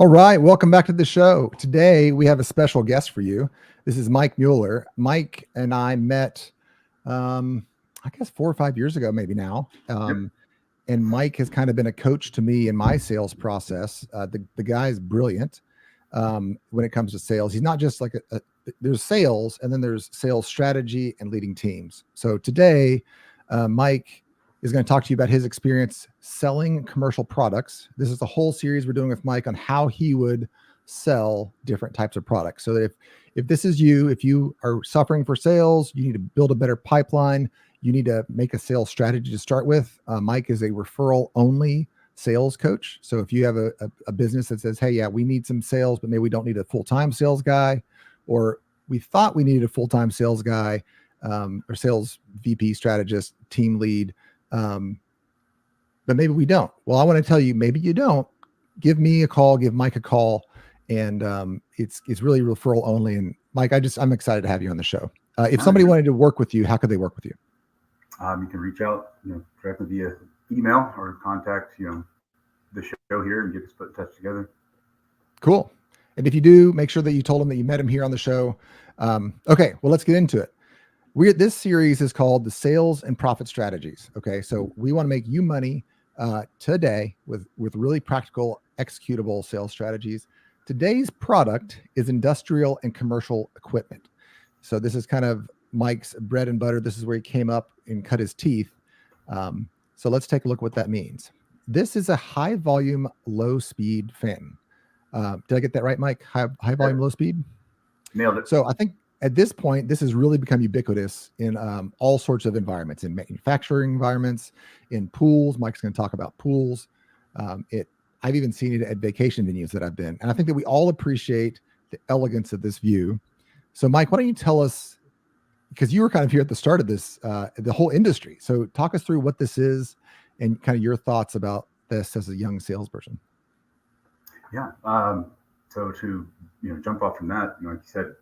All right, welcome back to the show. Today we have a special guest for you. This is Mike Muller. Mike and I met, I guess 4 or 5 years ago, maybe now. Yep. And Mike has kind of been a coach to me in my sales process. The guy is brilliant when it comes to sales. He's not just like there's sales, and then there's sales strategy and leading teams. So today, Mike is going to talk to you about his experience selling commercial products. This is the whole series we're doing with Mike on how he would sell different types of products. So that if this is you, if you are suffering for sales, you need to build a better pipeline. You need to make a sales strategy to start with. Mike is a referral only sales coach. So if you have a business that says, hey, yeah, we need some sales, but maybe we don't need a full-time sales guy, or we thought we needed a full-time sales guy, or sales VP, strategist, team lead, but maybe we don't. Well, I want to tell you, maybe you don't. Give me a call, give Mike a call, and it's really referral only. And Mike, I'm excited to have you on the show. If somebody wanted to work with you, how could they work with you? You can reach out, directly via email or contact, the show here and get us put in touch together. Cool. And if you do, make sure that you told him that you met him here on the show. Okay, well, let's get into it. This series is called the Sales and Profit Strategies. Okay, so we want to make you money today with really practical, executable sales strategies. Today's product is industrial and commercial equipment. So this is kind of Mike's bread and butter. This is where he came up and cut his teeth. So let's take a look at what that means. This is a high volume, low speed fan. Did I get that right, Mike? High volume, low speed? Nailed it. So I think at this point, this has really become ubiquitous in all sorts of environments, in manufacturing environments, in pools. Mike's going to talk about pools. I've even seen it at vacation venues that I've been. And I think that we all appreciate the elegance of this view. So Mike, why don't you tell us, because you were kind of here at the start of this, the whole industry. So talk us through what this is and kind of your thoughts about this as a young salesperson. Yeah. So to, jump off from that, like you said,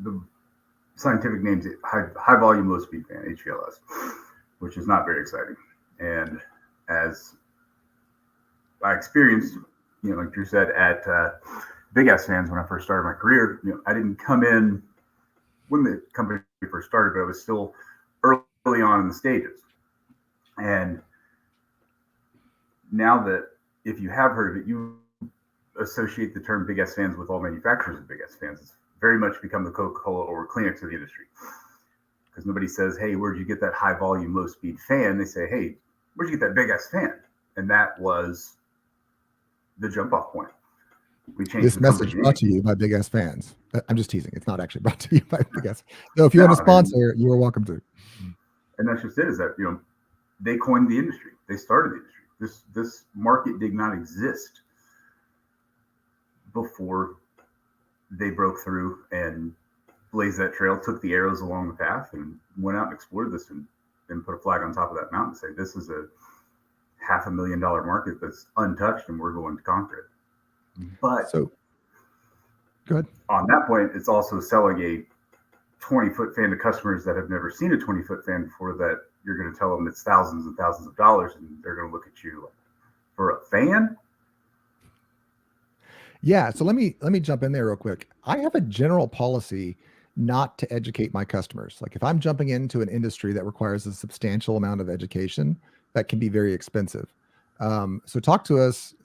the scientific name's high volume, low speed fan, HVLS, which is not very exciting. And as I experienced, like Drew said, at Big Ass Fans when I first started my career, I didn't come in when the company first started, but I was still early on in the stages. And now that if you have heard of it, you associate the term Big Ass Fans with all manufacturers of Big Ass Fans. It's very much become the Coca-Cola or Kleenex of the industry, because nobody says, hey, where'd you get that high volume, low speed fan? They say, hey, where'd you get that big ass fan? And that was the jump off point. We changed this message brought to you by Big Ass Fans. I'm just teasing. It's not actually brought to you by Big Ass. So if you want to sponsor, you are welcome to. And that's just it, is that, they coined the industry. They started the industry. This market did not exist before they broke through and blazed that trail, took the arrows along the path, and went out and explored this and put a flag on top of that mountain and say, this is a $500,000 market that's untouched and we're going to conquer it. But so go ahead. On that point, it's also selling a 20-foot fan to customers that have never seen a 20-foot fan before, that you're going to tell them it's thousands and thousands of dollars, and they're going to look at you like, for a fan? Yeah. So let me jump in there real quick. I have a general policy not to educate my customers. Like if I'm jumping into an industry that requires a substantial amount of education, that can be very expensive. So talk to us.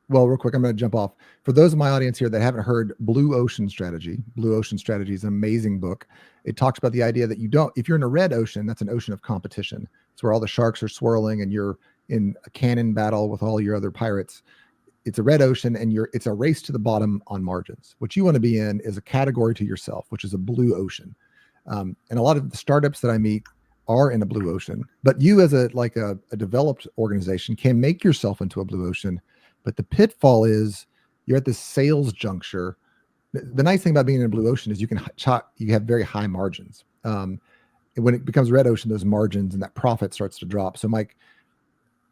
Well, real quick, I'm going to jump off. For those of my audience here that haven't heard Blue Ocean Strategy is an amazing book. It talks about the idea that if you're in a red ocean, that's an ocean of competition. It's where all the sharks are swirling and you're in a cannon battle with all your other pirates. It's a red ocean and it's a race to the bottom on margins. What you want to be in is a category to yourself, which is a blue ocean. And a lot of the startups that I meet are in a blue ocean, but you as a developed organization can make yourself into a blue ocean. But the pitfall is you're at this sales juncture. The nice thing about being in a blue ocean is you have very high margins. When it becomes red ocean, those margins and that profit starts to drop. So Mike,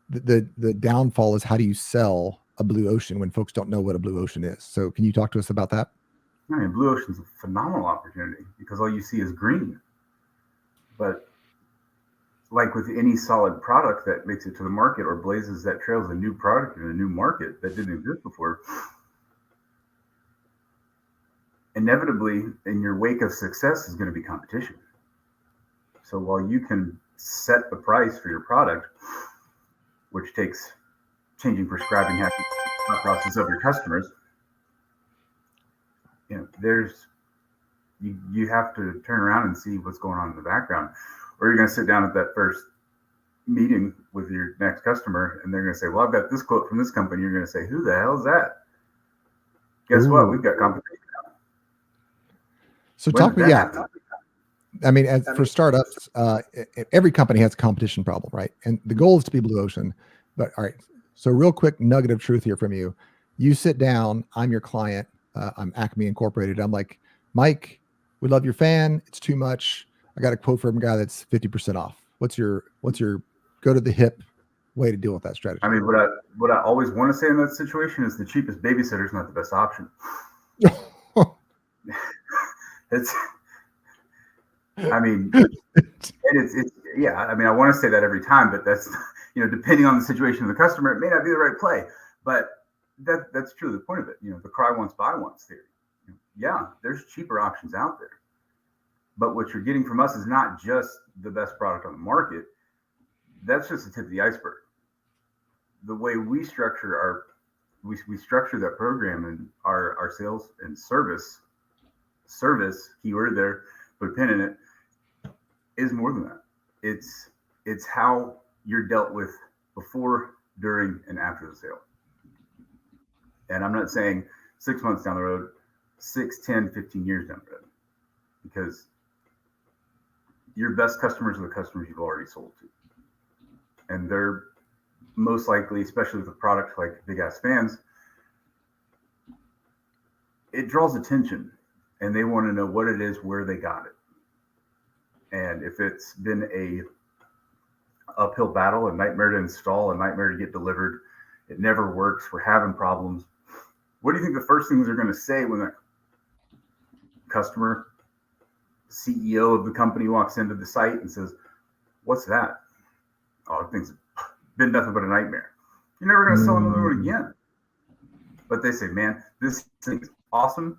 the downfall is, how do you sell a blue ocean when folks don't know what a blue ocean is? So can you talk to us about that? I mean, blue ocean's a phenomenal opportunity because all you see is green. But like with any solid product that makes it to the market or blazes that trails a new product in a new market that didn't exist before, inevitably in your wake of success is going to be competition. So while you can set the price for your product, which takes changing prescribing habits, process of your customers, there's you have to turn around and see what's going on in the background, or you're going to sit down at that first meeting with your next customer and they're going to say, well, I've got this quote from this company. You're going to say, who the hell is that? Guess Ooh. what? We've got competition now. So talk me, yeah. I mean, for startups, every company has a competition problem, right? And the goal is to be blue ocean. But all right, so real quick nugget of truth here from you. You sit down, I'm your client, I'm Acme Incorporated. I'm like, Mike, we love your fan. It's too much. I got a quote from a guy that's 50% off. What's your go to the hip way to deal with that strategy? I mean, what I always want to say in that situation is the cheapest babysitter is not the best option. It's, I mean, and it's yeah. I mean, I want to say that every time, but that's depending on the situation of the customer, it may not be the right play. But that's true. The point of it, the cry once, buy once theory. Yeah, there's cheaper options out there, but what you're getting from us is not just the best product on the market. That's just the tip of the iceberg. The way we structure we structure that program and our sales and service keyword there, put a pin in it, is more than that. It's how you're dealt with before, during, and after the sale. And I'm not saying 6 months down the road, 6, 10, 15 years down the road, because your best customers are the customers you've already sold to. And they're most likely, especially with a product like Big Ass Fans, it draws attention and they want to know what it is, where they got it. And if it's been a uphill battle, a nightmare to install, a nightmare to get delivered, it never works, we're having problems. What do you think the first things they're going to say when that customer, CEO of the company walks into the site and says, what's that? Oh, things been nothing but a nightmare. You're never going to sell another one again. But they say, man, this thing's awesome.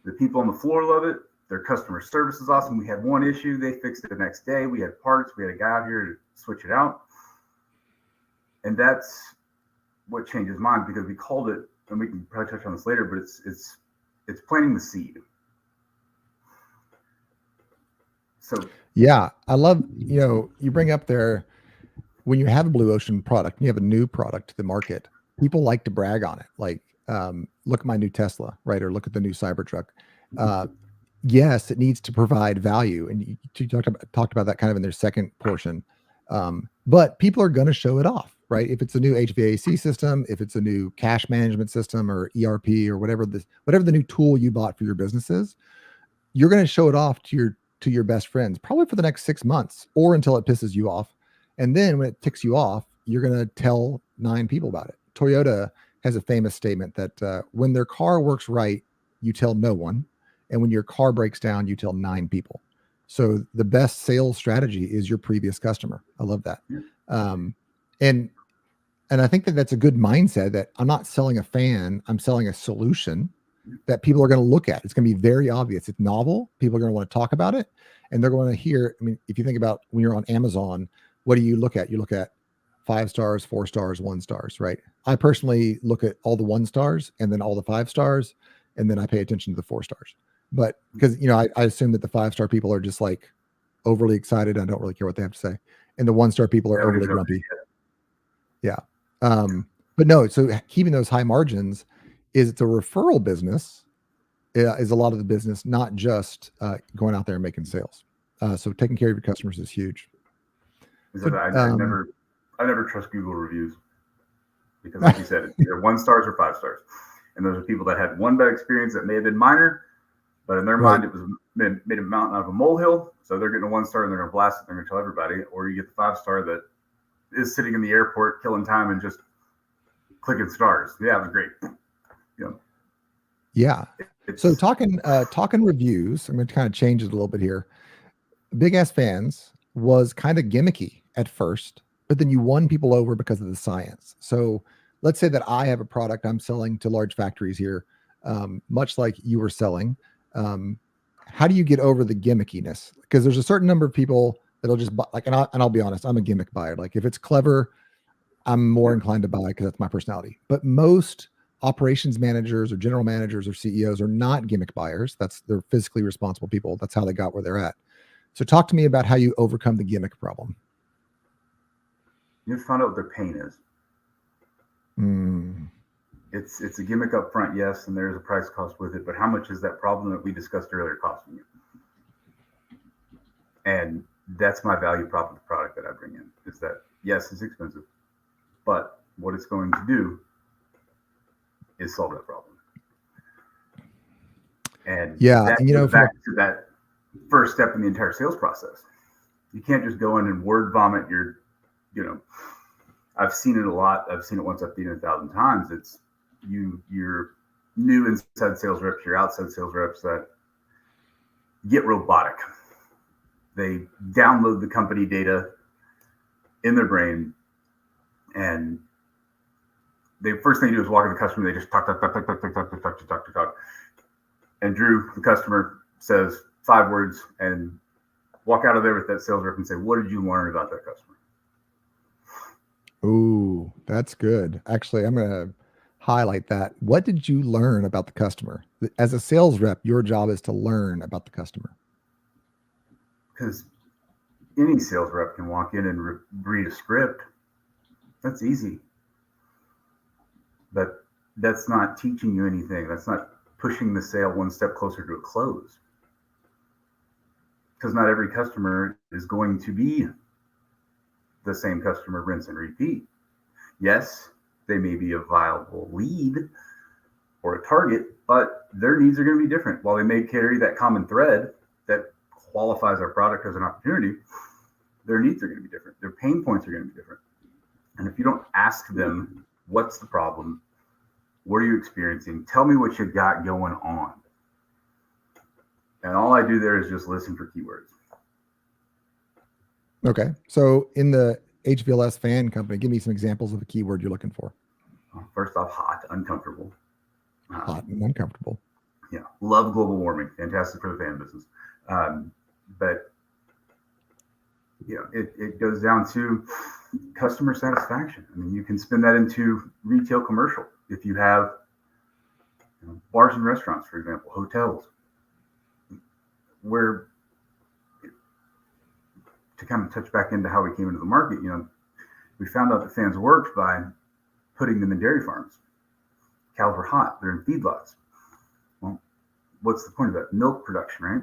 The people on the floor love it. Their customer service is awesome. We had one issue. They fixed it the next day. We had parts. We had a guy out here to switch it out. And that's what changes mine, because we called it, and we can probably touch on this later, but it's planting the seed. So yeah, I love, you bring up there, when you have a blue ocean product, and you have a new product to the market, people like to brag on it. Like, look at my new Tesla, right? Or look at the new Cybertruck. Yes, it needs to provide value. And you talked about that kind of in their second portion. But people are going to show it off, right? If it's a new HVAC system, if it's a new cash management system or ERP or whatever the new tool you bought for your business is, you're going to show it off to your best friends, probably for the next 6 months or until it pisses you off. And then when it ticks you off, you're going to tell 9 people about it. Toyota has a famous statement that when their car works right, you tell no one. And when your car breaks down, you tell 9 people. So the best sales strategy is your previous customer. I love that. And I think that that's a good mindset, that I'm not selling a fan, I'm selling a solution that people are going to look at. It's going to be very obvious. It's novel. People are going to want to talk about it. And they're going to hear, I mean, if you think about when you're on Amazon, what do you look at? You look at 5 stars, 4 stars, 1 stars, right? I personally look at all the 1 stars and then all the 5 stars. And then I pay attention to the 4 stars. But because, I assume that the 5-star people are just like overly excited. I don't really care what they have to say. And the 1-star people are overly grumpy. Yeah. But no, so keeping those high margins it's a referral business is a lot of the business, not just going out there and making sales. So taking care of your customers is huge. So, I never trust Google reviews, because like you said, it's either 1 stars or 5 stars. And those are people that had one bad experience that may have been minor, but in their mind, it was made a mountain out of a molehill. So they're getting a 1 star and they're going to blast it. They're going to tell everybody. Or you get the 5 star that is sitting in the airport, killing time and just clicking stars. Yeah, it was great. Yeah. So talking reviews, I'm going to kind of change it a little bit here. Big Ass Fans, was kind of gimmicky at first, but then you won people over because of the science. So let's say that I have a product I'm selling to large factories here, much like you were selling. Um, how do you get over the gimmickiness? Because there's a certain number of people that'll just buy, like, and I'll be honest, I'm a gimmick buyer. Like if it's clever, I'm more inclined to buy because that's my personality. But most operations managers or general managers or CEOs are not gimmick buyers. They're physically responsible people. That's how they got where they're at. So talk to me about how you overcome the gimmick problem. You find out what their pain is. Mm. It's a gimmick up front, yes, and there's a price cost with it, but how much is that problem that we discussed earlier costing you? And that's my value prop of the product that I bring in, is that yes, it's expensive, but what it's going to do is solve that problem. And Yeah, that and goes back to that first step in the entire sales process. You can't just go in and word vomit your, I've seen it a lot. I've seen it once, I've seen it 1,000 times. It's you're new inside sales reps, your outside sales reps that get robotic. They download the company data in their brain, and the first thing they do is walk to the customer. They just talk. And Drew, the customer, says 5 words and walk out of there with that sales rep and say, "What did you learn about that customer?" Ooh, that's good. Actually, I'm going to highlight that. What did you learn about the customer? As a sales rep, your job is to learn about the customer. Because any sales rep can walk in and read a script. That's easy. But that's not teaching you anything. That's not pushing the sale one step closer to a close. Because not every customer is going to be the same customer, rinse and repeat. Yes, they may be a viable lead or a target, but their needs are going to be different. While they may carry that common thread that qualifies our product as an opportunity, their needs are going to be different. Their pain points are going to be different. And if you don't ask them, what's the problem? What are you experiencing? Tell me what you got going on. And all I do there is just listen for keywords. Okay. So in the HVLS fan company, give me some examples of a keyword you're looking for. First off, hot, uncomfortable. Hot and uncomfortable. Yeah. Love global warming. Fantastic for the fan business. But it goes down to customer satisfaction. I mean, you can spin that into retail commercial. If you have bars and restaurants, for example, hotels, where to kind of touch back into how we came into the market, we found out that fans worked by putting them in dairy farms. Cows were hot. They're in feedlots. Well, what's the point of that? Milk production, right?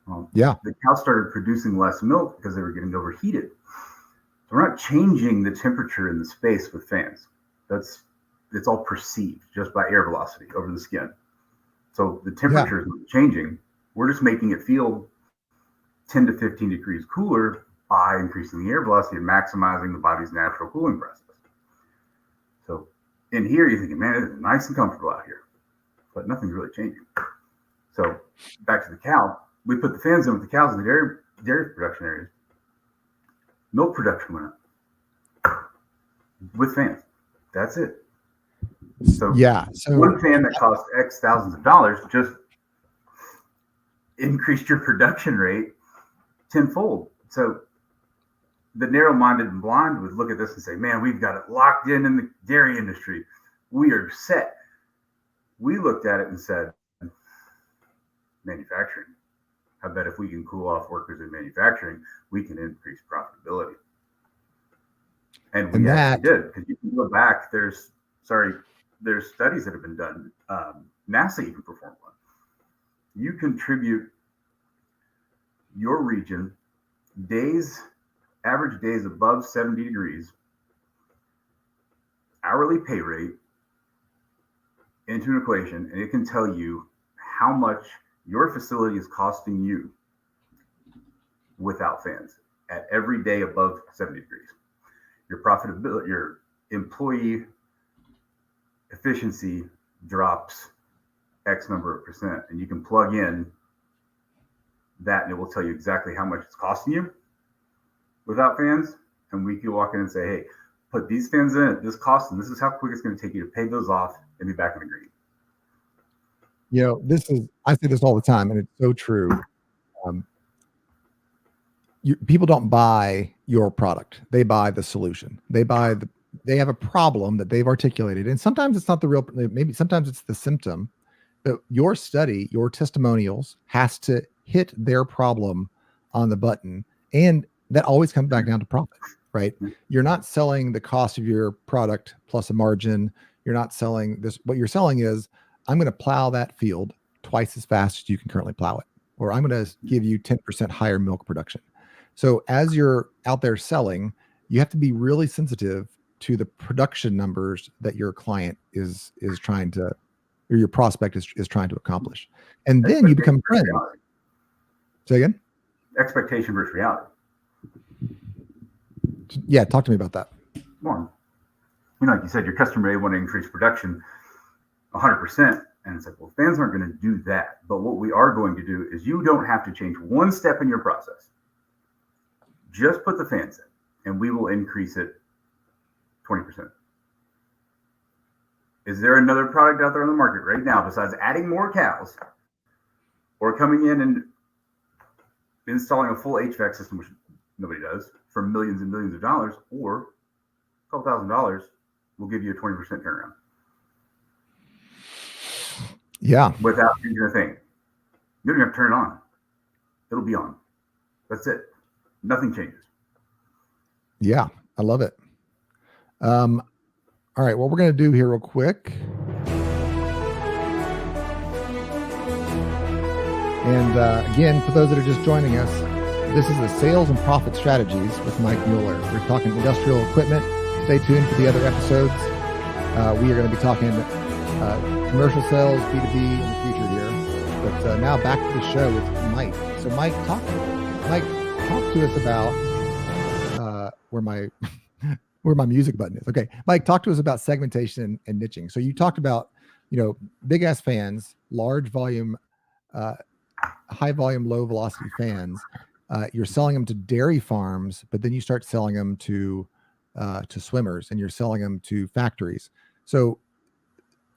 Well, yeah. The cows started producing less milk because they were getting overheated. So we're not changing the temperature in the space with fans. It's all perceived just by air velocity over the skin. So the temperature is not changing. We're just making it feel 10 to 15 degrees cooler by increasing the air velocity and maximizing the body's natural cooling process. So in here, you're thinking, man, it's nice and comfortable out here, but nothing's really changing. So back to the cow, we put the fans in with the cows in the dairy production areas. Milk production went up with fans. That's it. So one fan that cost X thousands of dollars just increased your production rate tenfold. So the narrow-minded and blind would look at this and say, man, we've got it locked in the dairy industry. We are set. We looked at it and said, manufacturing. I bet if we can cool off workers in manufacturing, we can increase profitability. And we actually did, because you can go back. There's studies that have been done. NASA even performed one. You contribute your region average days above 70 degrees, hourly pay rate into an equation, and it can tell you how much your facility is costing you without fans at every day above 70 degrees. Your profitability, your employee efficiency drops X number of percent, and you can plug in that and it will tell you exactly how much it's costing you without fans, and we can walk in and say, hey, put these fans in at this cost, and this is how quick it's going to take you to pay those off and be back in the green. I say this all the time, and it's so true. Um, people don't buy your product; they buy the solution. They have a problem that they've articulated, and sometimes it's not the real. Maybe sometimes it's the symptom. But your study, your testimonials, has to hit their problem on the button, and that always comes back down to profit, right? You're not selling the cost of your product plus a margin. You're not selling this. What you're selling is, I'm going to plow that field twice as fast as you can currently plow it, or I'm going to give you 10% higher milk production. So as you're out there selling, you have to be really sensitive to the production numbers that your client is trying to, or your prospect is trying to accomplish. And then you become friends. Say again? Expectation versus reality. Yeah, talk to me about that. Well, like you said, your customer may want to increase production 100%. And it's like, well, fans aren't going to do that. But what we are going to do is you don't have to change one step in your process. Just put the fans in, and we will increase it 20%. Is there another product out there on the market right now besides adding more cows or coming in and installing a full HVAC system, which nobody does, for millions and millions of dollars, or a couple $1,000 will give you a 20% turnaround? Yeah. Without changing a thing. You don't have to turn it on. It'll be on. That's it. Nothing changes. Yeah, I love it. All right, what we're going to do here real quick. And again, for those that are just joining us, this is the Sales and Profit Strategies with Mike Muller. We're talking industrial equipment. Stay tuned for the other episodes. We are going to be talking commercial sales, B2B in the future here. But now back to the show with Mike. So Mike, talk to us about where my music button is. Okay, Mike, talk to us about segmentation and niching. So you talked about, big ass fans, large volume, high volume, low velocity fans. You're selling them to dairy farms, but then you start selling them to swimmers, and you're selling them to factories. So,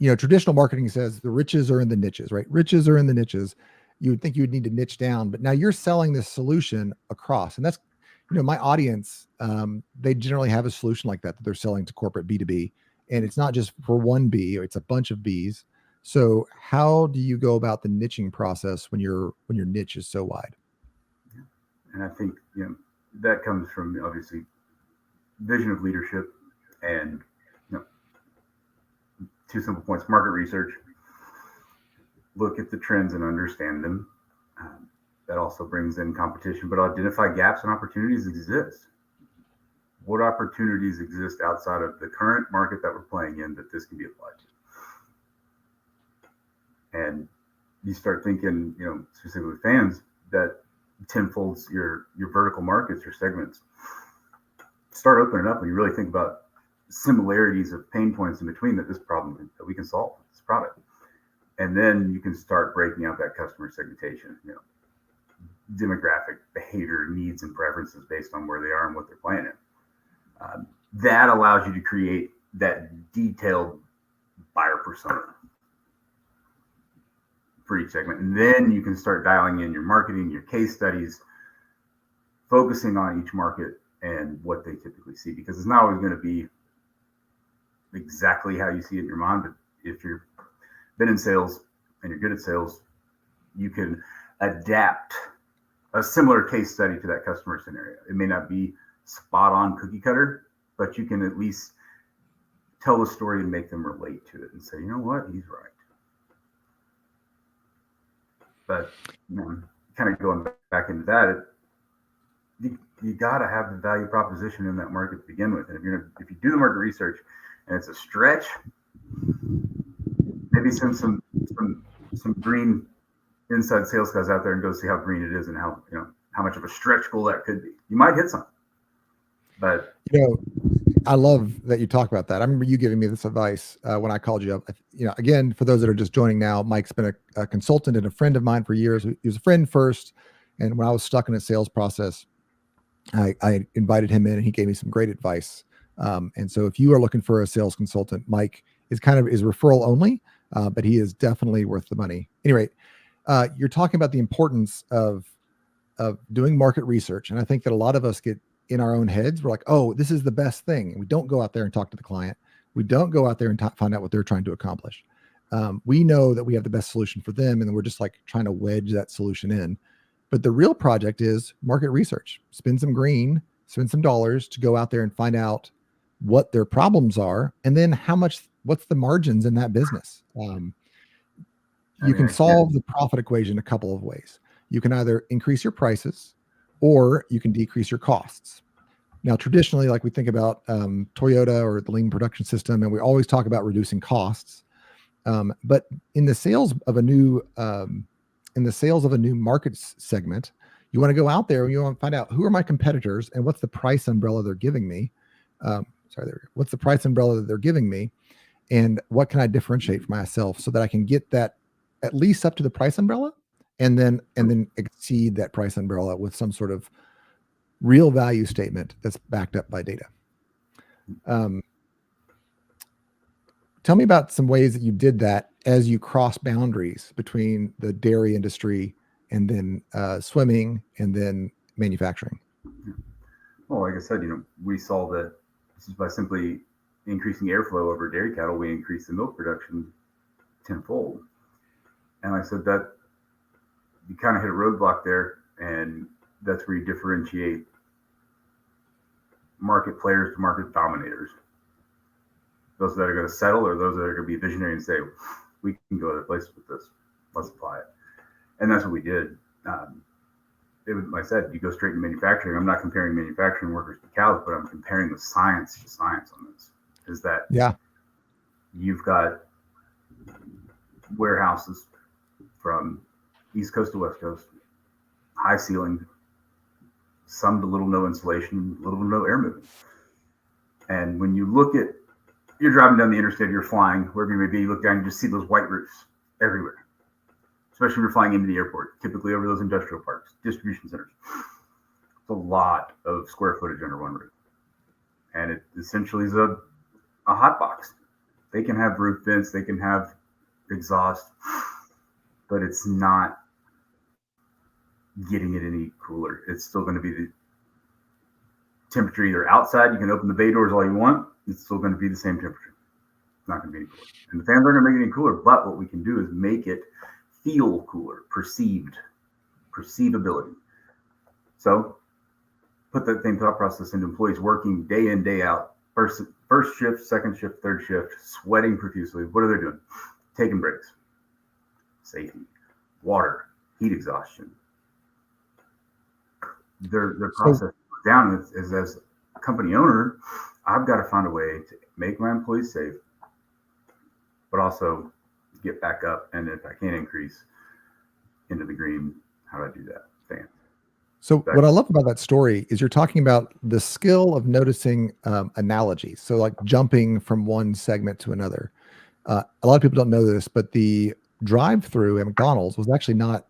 traditional marketing says the riches are in the niches, right? Riches are in the niches. You would think you would need to niche down, but now you're selling this solution across, and that's, my audience, they generally have a solution like that they're selling to corporate B2B, and it's not just for one B, or it's a bunch of Bs. So how do you go about the niching process when your niche is so wide? And I think, that comes from obviously vision of leadership and, two simple points: market research, look at the trends and understand them. That also brings in competition, but identify gaps and opportunities that exist. What opportunities exist outside of the current market that we're playing in that this can be applied to? And you start thinking, specifically with fans, that tenfolds your vertical markets, your segments. Start opening up, and you really think about similarities of pain points in between that we can solve with this product. And then you can start breaking out that customer segmentation, demographic, behavior, needs, and preferences based on where they are and what they're playing in. That allows you to create that detailed buyer persona for each segment. And then you can start dialing in your marketing, your case studies, focusing on each market and what they typically see, because it's not always going to be exactly how you see it in your mind. But if you've been in sales and you're good at sales, you can adapt a similar case study to that customer scenario. It may not be spot on cookie cutter, but you can at least tell the story and make them relate to it and say, you know what, he's right. But kind of going back into that, you got to have the value proposition in that market to begin with. And if you do the market research and it's a stretch, maybe send some green inside sales guys out there and go see how green it is and how much of a stretch goal that could be. You might hit something, but I love that you talk about that. I remember you giving me this advice when I called you up. Again, for those that are just joining now, Mike's been a consultant and a friend of mine for years. He was a friend first, and when I was stuck in a sales process, I invited him in and he gave me some great advice. And so if you are looking for a sales consultant, Mike is referral only, but he is definitely worth the money. Anyway, you're talking about the importance of doing market research. And I think that a lot of us get in our own heads. We're like, oh, this is the best thing. And we don't go out there and talk to the client. We don't go out there and find out what they're trying to accomplish. We know that we have the best solution for them. And then we're just like trying to wedge that solution in. But the real project is market research. Spend some green, spend some dollars to go out there and find out what their problems are. And then what's the margins in that business? You can solve the profit equation a couple of ways. You can either increase your prices or you can decrease your costs. Now, traditionally, like we think about Toyota or the lean production system, and we always talk about reducing costs. But in the sales of a new market segment, you want to go out there and you want to find out who are my competitors and what's the price umbrella they're giving me. What's the price umbrella that they're giving me, and what can I differentiate for myself so that I can get that at least up to the price umbrella, and then exceed that price umbrella with some sort of real value statement that's backed up by data. Tell me about some ways that you did that as you cross boundaries between the dairy industry and then swimming and then manufacturing. Well, like I said, we saw that this is by simply increasing airflow over dairy cattle, we increase the milk production tenfold. And like I said, that you kind of hit a roadblock there, and that's where you differentiate market players to market dominators. Those that are going to settle, or those that are going to be visionary and say, we can go other places with this. Let's apply it. And that's what we did. Like I said, you go straight to manufacturing. I'm not comparing manufacturing workers to cows, but I'm comparing the science to science on this. Is that you've got warehouses from East Coast to West Coast, high ceiling, some to little no insulation, little to no air movement. And when you look at, you're driving down the interstate, you're flying, wherever you may be, you look down, you just see those white roofs everywhere, especially when you're flying into the airport, typically over those industrial parks, distribution centers. It's a lot of square footage under one roof. And it essentially is a hot box. They can have roof vents, they can have exhaust, but it's not getting it any cooler. It's still going to be the temperature either outside. You can open the bay doors all you want. It's still going to be the same temperature. It's not going to be any cooler. And the fans aren't going to make it any cooler, but what we can do is make it feel cooler, perceivability. So put that same thought process into employees working day in, day out, first shift, second shift, third shift, sweating profusely. What are they doing? Taking breaks. Safety, water, heat exhaustion. Their process down is as a company owner, I've got to find a way to make my employees safe, but also get back up. And if I can't increase into the green, how do I do that? Fan. So what I love about that story is you're talking about the skill of noticing analogies. So like jumping from one segment to another. A lot of people don't know this, but the drive-through at McDonald's was actually not,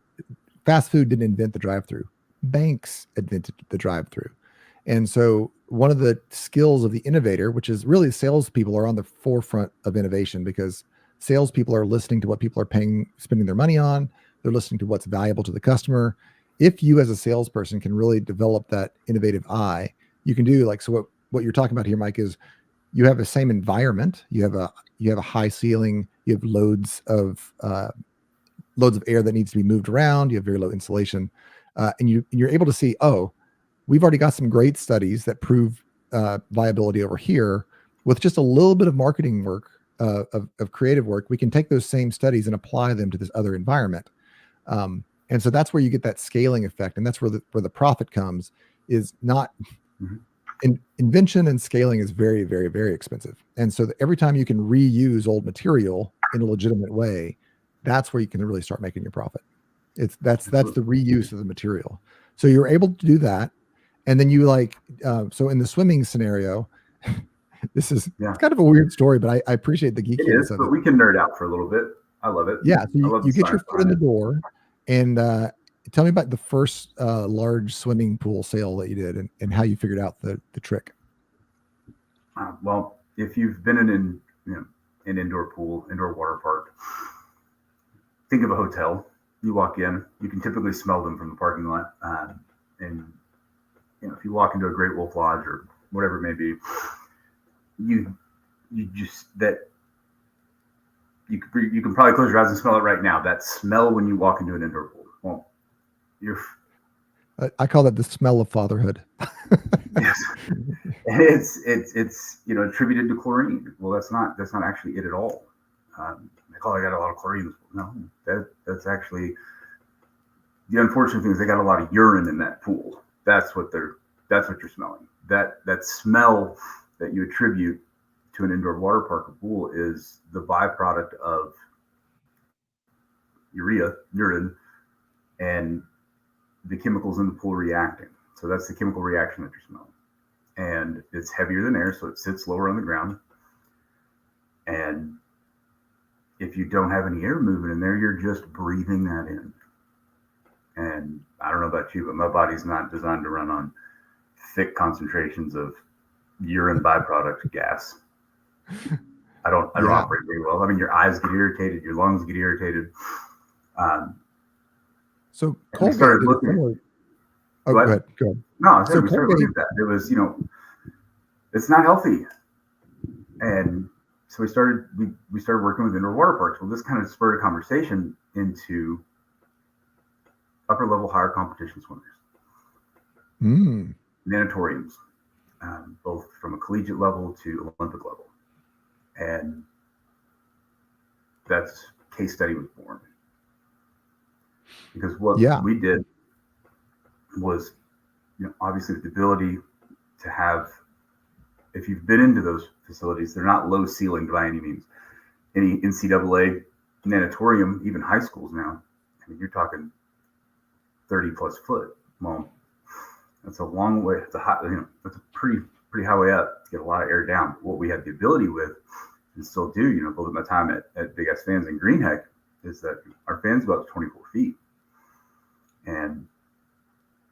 fast food didn't invent the drive-through. Banks invented the drive-through. And so one of the skills of the innovator, which is really salespeople are on the forefront of innovation because salespeople are listening to what people are spending their money on. They're listening to what's valuable to the customer. If you as a salesperson can really develop that innovative eye, you can do so what you're talking about here, Mike, is you have the same environment. You have a high ceiling, you have loads of air that needs to be moved around. You have very low insulation. And you're able to see, we've already got some great studies that prove viability over here. With just a little bit of marketing work, of creative work, we can take those same studies and apply them to this other environment. And so that's where you get that scaling effect, and that's where the profit comes. Is not invention and scaling is very, very, very expensive. And so every time you can reuse old material in a legitimate way, that's where you can really start making your profit. That's the reuse of the material. So you're able to do that. And then you so in the swimming scenario, this is it's kind of a weird story, but I appreciate the geekiness it is, of but it. we can nerd out for a little bit. I love it. Yeah. So you get your foot in the door and Tell me about the first large swimming pool sale that you did, and how you figured out the trick. Well, if you've been in an indoor pool, indoor water park, think of a hotel. You walk in, you can typically smell them from the parking lot, and if you walk into a Great Wolf Lodge or whatever it may be, you just that you can probably close your eyes and smell it right now. That smell when you walk into an indoor pool. Well, you're I call that the smell of fatherhood. yes, and it's attributed to chlorine. Well, that's not actually it at all. They call it got a lot of chlorine. No, that's actually the unfortunate thing is they got a lot of urine in that pool. That's what you're smelling. That smell that you attribute to an indoor water park or pool is the byproduct of urine, and the chemicals in the pool reacting. So that's the chemical reaction that you're smelling. And it's heavier than air, so it sits lower on the ground. And if you don't have any air movement in there, you're just breathing that in. And I don't know about you, but my body's not designed to run on thick concentrations of urine byproduct gas. I don't operate very well. I mean, your eyes get irritated, your lungs get irritated. So we started looking. Go ahead. No, so we started looking at that. It was, it's not healthy, and so we started working with indoor water parks. Well, this kind of spurred a conversation into upper level, higher competition swimmers, natatoriums, both from a collegiate level to Olympic level, and that's case study was born. Because what we did was, obviously the ability to have, if you've been into those facilities, they're not low ceilinged by any means. Any NCAA natatorium, even high schools now, I mean, you're talking 30 plus foot. Well, that's a long way. It's that's a pretty high way up to get a lot of air down. What we had the ability with, and still do, both of my time at Big Ass Fans and Greenheck, is that our fans go up to 24 feet. And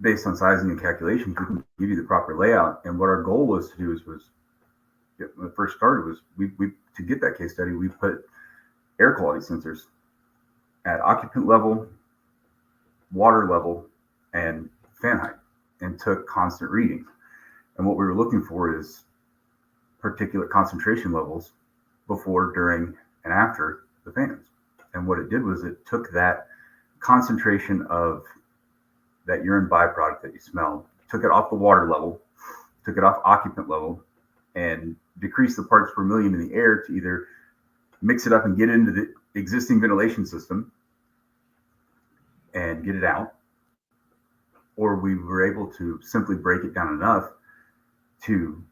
based on sizing and calculations, we can give you the proper layout. And what our goal was to do was when it first started was we to get that case study, we put air quality sensors at occupant level, water level, and fan height, and took constant readings. And what we were looking for is particulate concentration levels before, during, and after the fans. And what it did was it took that concentration of that urine byproduct that you smell, took it off the water level, took it off occupant level, and decreased the parts per million in the air to either mix it up and get into the existing ventilation system and get it out, or we were able to simply break it down enough to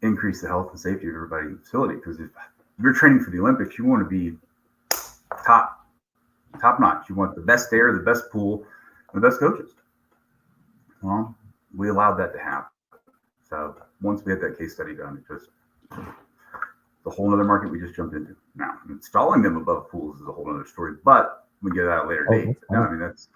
increase the health and safety of everybody in the facility. Because if you're training for the Olympics, you want to be top notch. You want the best air, the best pool, and the best coaches. Well, we allowed that to happen. So once we had that case study done, it just the whole other market we just jumped into. Now, installing them above pools is a whole other story, but we get that at a later date. No, I mean that's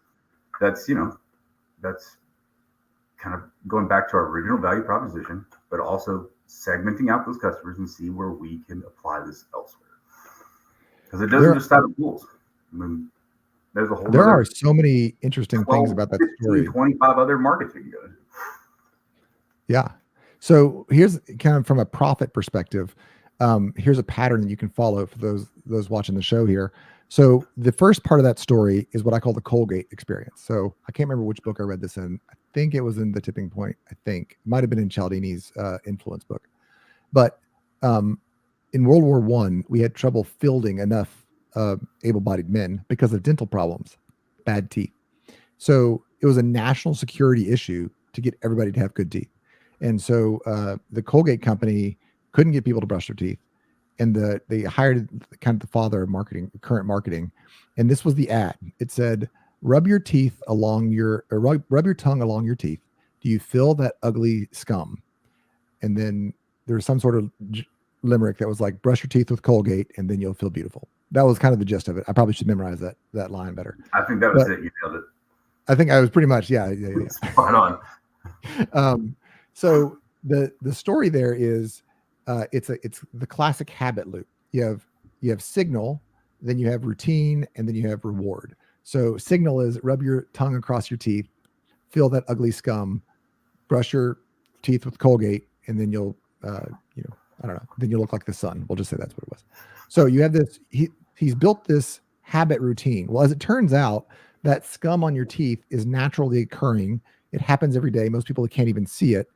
kind of going back to our original value proposition, but also segmenting out those customers and see where we can apply this elsewhere. Because it doesn't just stop at pools. I mean, there are so many interesting things about that 15, story. 25 other markets we can go to. Yeah. So here's kind of from a profit perspective. Here's a pattern that you can follow for those watching the show here. So the first part of that story is what I call the Colgate experience. So I can't remember which book I read this in. I think it was in The Tipping Point. I think it might have been in Cialdini's influence book. But in World War I, we had trouble fielding enough able-bodied men because of dental problems, bad teeth. So it was a national security issue to get everybody to have good teeth. And so the Colgate company couldn't get people to brush their teeth. And they hired kind of the father of current marketing. And this was the ad. It said, rub your tongue along your teeth. Do you feel that ugly scum? And then there was some sort of limerick that was like, brush your teeth with Colgate and then you'll feel beautiful. That was kind of the gist of it. I probably should memorize that line better. I think that was it. You nailed it. I think I was pretty much, yeah. Spot on. So the story there is, it's the classic habit loop. You have signal, then you have routine, and then you have reward. So signal is rub your tongue across your teeth, feel that ugly scum, brush your teeth with Colgate, and then you'll, I don't know, then you'll look like the sun. We'll just say that's what it was. So you have this, he's built this habit routine. Well, as it turns out, that scum on your teeth is naturally occurring. It happens every day. Most people can't even see it.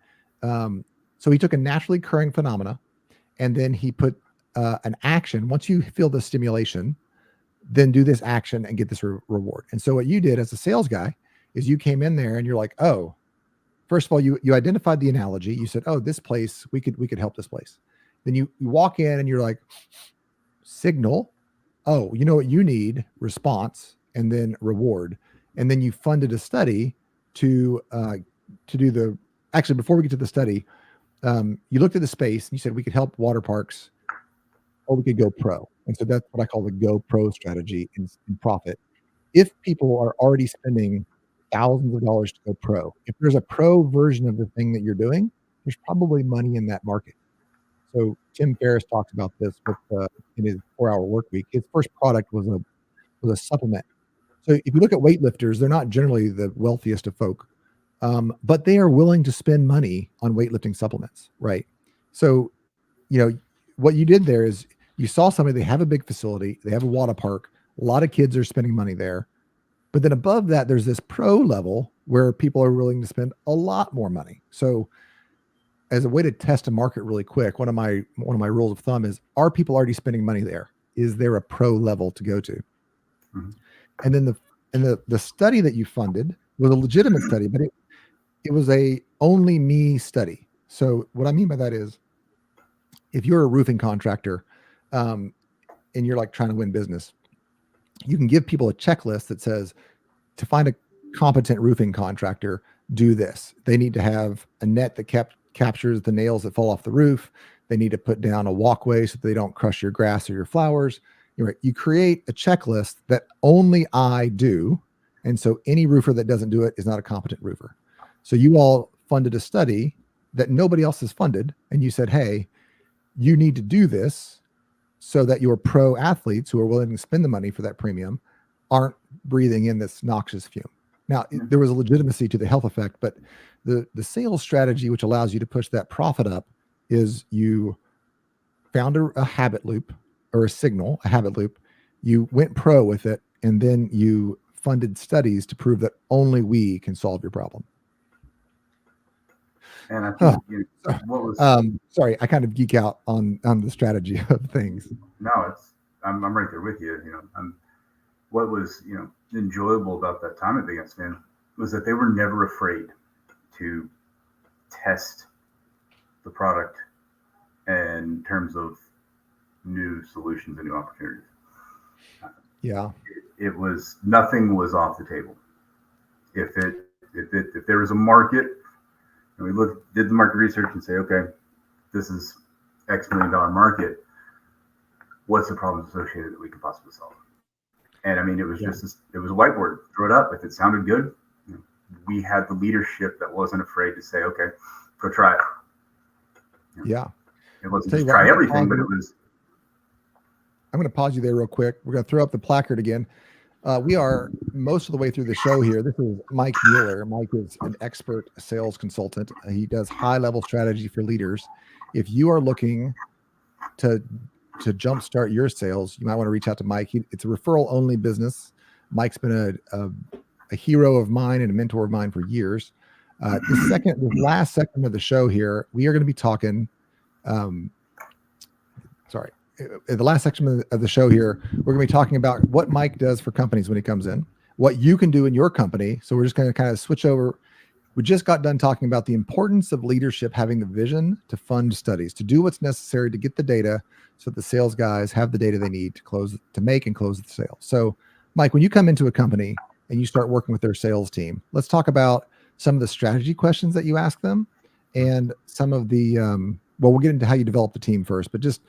So he took a naturally occurring phenomena, and then he put an action. Once you feel the stimulation, then do this action and get this reward. And so what you did as a sales guy is you came in there and you're like, oh, first of all, you identified the analogy. You said, oh, this place, we could help this place. Then you walk in and you're like, signal. Oh, you know what you need? Response, and then reward. And then you funded a study to do the, actually, before we get to the study, you looked at the space and you said we could help water parks, or we could go pro. And so that's what I call the go pro strategy in profit. If people are already spending thousands of dollars to go pro, if there's a pro version of the thing that you're doing, there's probably money in that market. So Tim Ferriss talks about this with, in his 4-hour work week. His first product was a supplement. So if you look at weightlifters, they're not generally the wealthiest of folk, but they are willing to spend money on weightlifting supplements, right? So, what you did there is you saw somebody, they have a big facility, they have a water park, a lot of kids are spending money there. But then above that, there's this pro level where people are willing to spend a lot more money. So as a way to test a market really quick, one of my rules of thumb is, are people already spending money there? Is there a pro level to go to? Mm-hmm. And then the study that you funded was a legitimate study, but it was a only me study. So what I mean by that is, if you're a roofing contractor, and you're like trying to win business, you can give people a checklist that says, to find a competent roofing contractor, do this. They need to have a net that captures the nails that fall off the roof. They need to put down a walkway so that they don't crush your grass or your flowers. You create a checklist that only I do. And so any roofer that doesn't do it is not a competent roofer. So you all funded a study that nobody else has funded. And you said, hey, you need to do this so that your pro athletes who are willing to spend the money for that premium aren't breathing in this noxious fume. Now, there was a legitimacy to the health effect, but the sales strategy, which allows you to push that profit up, is you found a habit loop, or a habit loop. You went pro with it, and then you funded studies to prove that only we can solve your problem. And I think what was sorry, I kind of geek out on the strategy of things. No, I'm right there with you. What was enjoyable about that time at Big Ant Spin was that they were never afraid to test the product in terms of new solutions and new opportunities. Yeah, it was, nothing was off the table. If there was a market, and we did the market research and say, okay, this is X $1 million market. What's the problems associated that we could possibly solve? And I mean, it was just it was a whiteboard. Throw it up. If it sounded good, we had the leadership that wasn't afraid to say, okay, go try it. Yeah. It wasn't just try everything, but it was. I'm going to pause you there real quick. We're going to throw up the placard again. We are most of the way through the show here. This is Mike Muller. Mike is an expert sales consultant. He does high-level strategy for leaders. If you are looking to jumpstart your sales, you might want to reach out to Mike. It's a referral-only business. Mike's been a hero of mine and a mentor of mine for years. The last segment of the show here, we are going to be talking. The last section of the show here, we're going to be talking about what Mike does for companies when he comes in, what you can do in your company. So we're just going to kind of switch over. We just got done talking about the importance of leadership having the vision to fund studies, to do what's necessary to get the data so that the sales guys have the data they need to make and close the sale. So Mike, when you come into a company and you start working with their sales team, let's talk about some of the strategy questions that you ask them and some of the, we'll get into how you develop the team first, but just,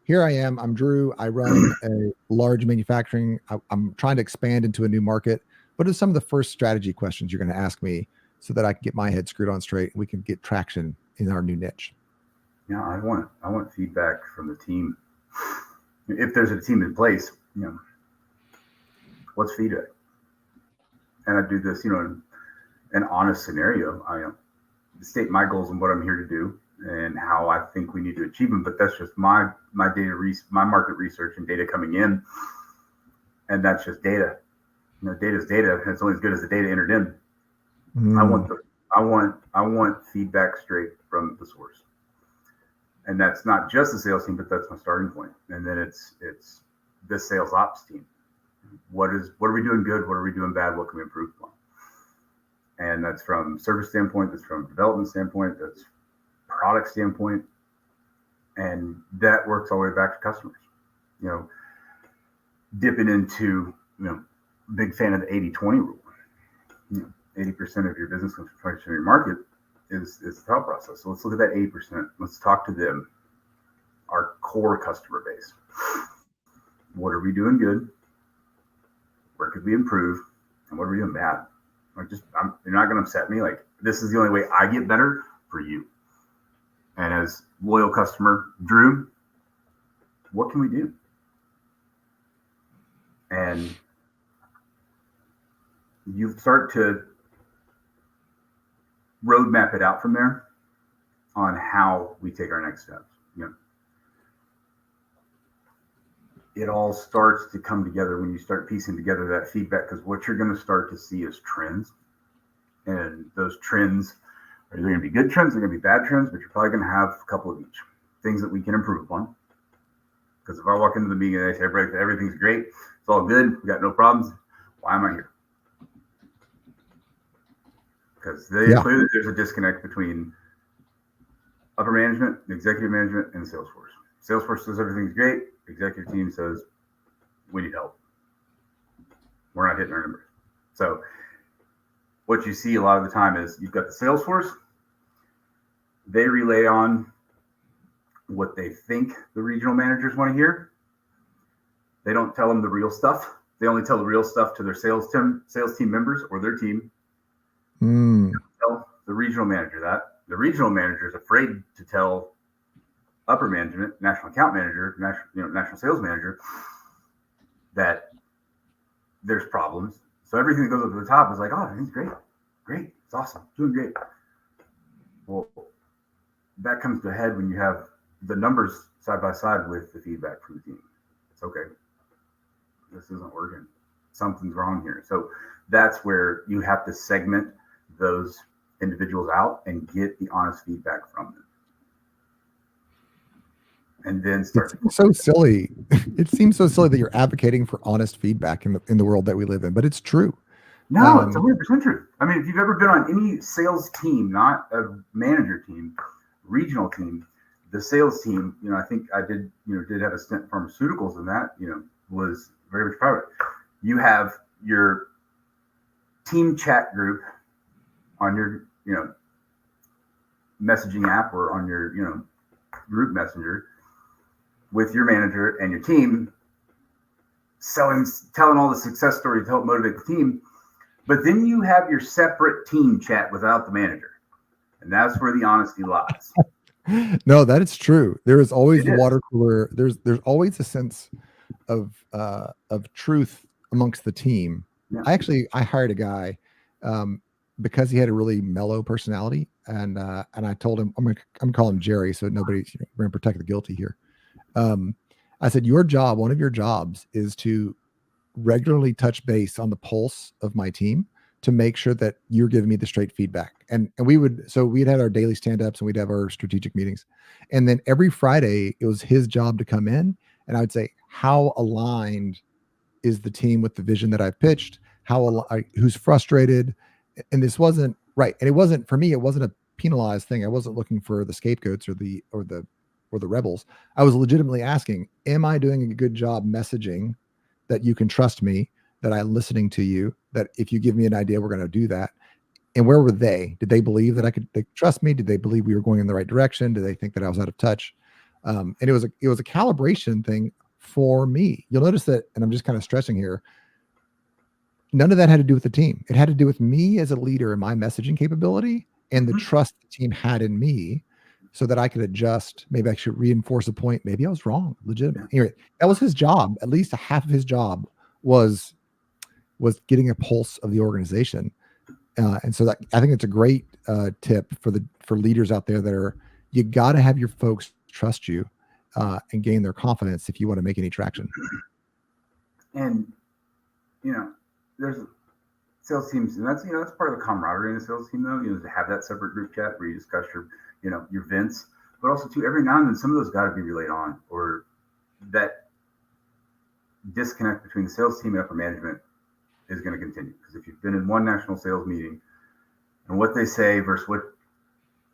here I am, I'm Drew. I run a large manufacturing. I'm trying to expand into a new market. what are some of the first strategy questions you're going to ask me so that I can get my head screwed on straight and we can get traction in our new niche? Yeah, I want feedback from the team. If there's a team in place, what's feedback? And I do this, in an honest scenario. I state my goals and what I'm here to do and how I think we need to achieve them. But that's just my data, my market research and data coming in, and that's just data. Data is data, and it's only as good as the data entered in. I want feedback straight from the source, and that's not just the sales team, but that's my starting point. And then it's the sales ops team. What are we doing good? What are we doing bad? What can we improve upon? And that's from service standpoint, that's from development standpoint, that's product standpoint, and that works all the way back to customers. Dipping into, big fan of the 80-20 rule. 80% of your business comes from 20% of your market is the thought process. So let's look at that 80%. Let's talk to them, our core customer base. What are we doing good? Where could we improve? And what are we doing bad? You're not going to upset me. Like, this is the only way I get better for you. And as loyal customer Drew, what can we do? And you start to roadmap it out from there on how we take our next steps. It all starts to come together when you start piecing together that feedback, because what you're going to start to see is trends. And those trends are either going to be good trends, they're going to be bad trends, but you're probably going to have a couple of each. Things that we can improve upon. Because if I walk into the meeting and I say, everything's great, it's all good, we got no problems, why am I here? Because clearly there's a disconnect between upper management, executive management, and Salesforce. Salesforce says everything's great. Executive team says we need help. We're not hitting our numbers. So what you see a lot of the time is you've got the Salesforce. They relay on what they think the regional managers want to hear. They don't tell them the real stuff. They only tell the real stuff to their sales team members or their team. Tell the regional manager that. The regional manager is afraid to tell upper management, national account manager, national sales manager, that there's problems. So everything that goes up to the top is like, oh, everything's great, it's awesome, doing great. Well, that comes to a head when you have the numbers side by side with the feedback from the team. It's okay, this isn't working, something's wrong here. So that's where you have to segment those individuals out and get the honest feedback from them. And then start. It's so silly. It seems so silly that you're advocating for honest feedback in the world that we live in, but it's true. No, it's 100% true. I mean, if you've ever been on any sales team, not a manager team, regional team, the sales team, I think I did have a stint in pharmaceuticals, and that, was very much private. You have your team chat group on your, messaging app or on your, group messenger with your manager and your team, telling all the success stories to help motivate the team. But then you have your separate team chat without the manager. And that's where the honesty lies. No, that is true. There is always the water cooler. There's always a sense of truth amongst the team. Yeah. I hired a guy because he had a really mellow personality, and I told him, I'm gonna call him Jerry, so nobody's we're gonna protect the guilty here. I said, one of your jobs is to regularly touch base on the pulse of my team to make sure that you're giving me the straight feedback. And we'd had our daily stand-ups and we'd have our strategic meetings. And then every Friday it was his job to come in and I would say, how aligned is the team with the vision that I've pitched? Who's frustrated? And this wasn't right. And it wasn't, for me, it wasn't a penalized thing. I wasn't looking for the scapegoats or the rebels. I was legitimately asking, am I doing a good job messaging that you can trust me, that I'm listening to you, that if you give me an idea, we're going to do that? And where were they? Did they believe that they trust me? Did they believe we were going in the right direction? Did they think that I was out of touch? And it was a calibration thing for me. You'll notice that, and I'm just kind of stressing here, none of that had to do with the team. It had to do with me as a leader and my messaging capability and the Mhm. trust the team had in me so that I could adjust. Maybe I should reinforce a point. Maybe I was wrong, legitimate. Yeah. Anyway, that was his job. At least half of his job was getting a pulse of the organization. And so that I think it's a great tip for leaders out there that are you got to have your folks trust you and gain their confidence if you want to make any traction. And there's sales teams, and that's part of the camaraderie in a sales team, though. To have that separate group chat where you discuss your events, but also too every now and then some of those got to be relayed on, or that disconnect between the sales team and upper management is going to continue. Because if you've been in one national sales meeting and what they say versus what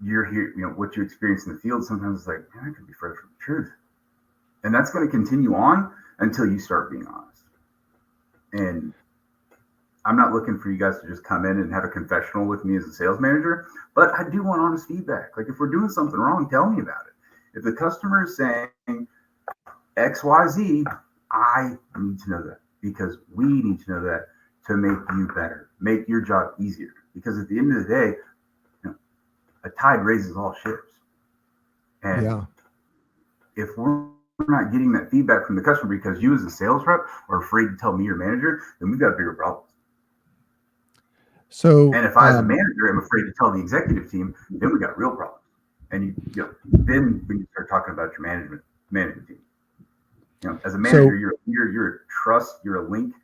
you're here, what you experience in the field, sometimes it's like, man, that could be further from the truth. And that's going to continue on until you start being honest. And I'm not looking for you guys to just come in and have a confessional with me as a sales manager, but I do want honest feedback. Like if we're doing something wrong, tell me about it. If the customer is saying XYZ, I need to know that because we need to know that to make you better, make your job easier. Because at the end of the day, a tide raises all ships. And Yeah. if we're not getting that feedback from the customer because you as a sales rep are afraid to tell me your manager, then we've got bigger problems. So, And if I, as a manager, am afraid to tell the executive team, then we got real problems. And then when you start talking about your management team, as a manager, you're a trust, you're a link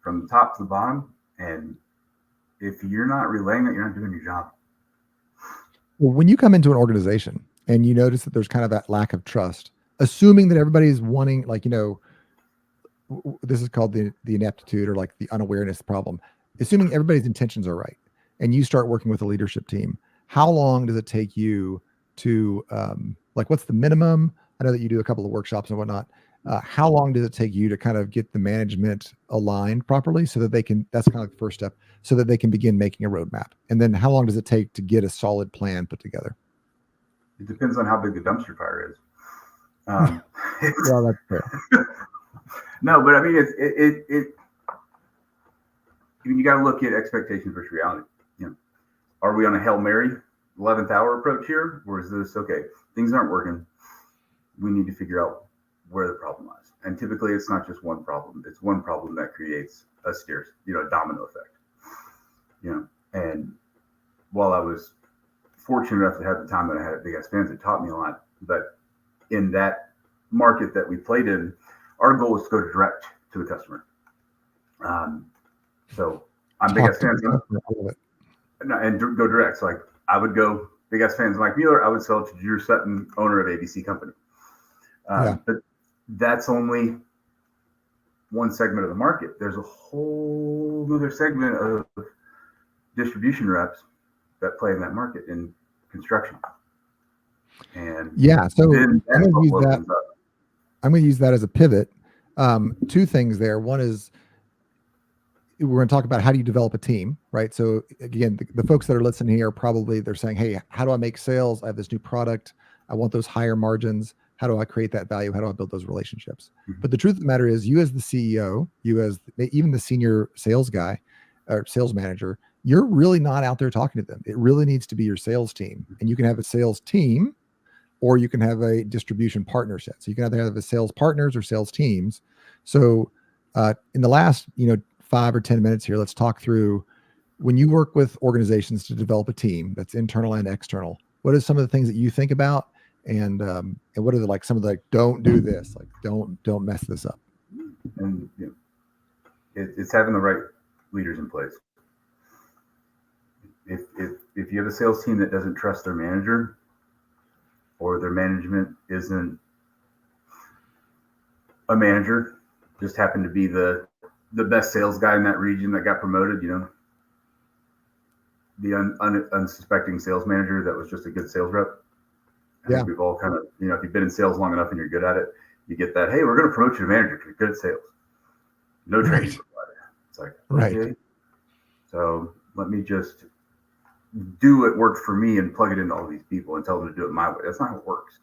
from the top to the bottom. And if you're not relaying that, you're not doing your job. well, when you come into an organization and you notice that there's kind of that lack of trust, assuming that everybody's wanting, like, this is called the ineptitude or like the unawareness problem. Assuming everybody's intentions are right, and you start working with a leadership team, how long does it take you to like? What's the minimum? I know that you do a couple of workshops and whatnot. How long does it take you to kind of get the management aligned properly so that they can? That's kind of like the first step, so that they can begin making a roadmap. And then how long does it take to get a solid plan put together? It depends on how big the dumpster fire is. Well, that's fair. No, but I mean, you got to look at expectations versus reality. Are we on a Hail Mary 11th hour approach here, or is this okay? Things aren't working. We need to figure out where the problem lies. And typically, it's not just one problem. It's one problem that creates a domino effect. And while I was fortunate enough to have the time that I had at Big Ass Fans, it taught me a lot. But in that market that we played in, our goal was to go direct to the customer. So I'm Big Ass Fans, and go direct. So like I would go Big Ass Fans, Mike Muller. I would sell to Drew Sutton, owner of ABC Company. But that's only one segment of the market. There's a whole other segment of distribution reps that play in that market in construction. And so I'm going to use that. I'm going to use that as a pivot. Two things there. One is we're going to talk about how do you develop a team, right? So again, the folks that are listening here probably they're saying, "Hey, how do I make sales? I have this new product. I want those higher margins. How do I create that value? How do I build those relationships?" Mm-hmm. But the truth of the matter is, you as the CEO, you as even the senior sales guy or sales manager, you're really not out there talking to them. It really needs to be your sales team, and you can have a sales team, or you can have a distribution partner set. So you can either have a sales partners or sales teams. So in the last 5 or 10 minutes here, let's talk through when you work with organizations to develop a team that's internal and external. What are some of the things that you think about, and what are some of the don't do this, like don't mess this up? And it's having the right leaders in place. If you have a sales team that doesn't trust their manager, or their management isn't a manager, just happened to be the best sales guy in that region that got promoted, the unsuspecting sales manager that was just a good sales rep. I think we've all kind of, if you've been in sales long enough and you're good at it, you get that, hey, we're going to promote you to manager because you're good at sales. No training provided. It's like, okay. So let me just do it work for me and plug it into all these people and tell them to do it my way. That's not how it works.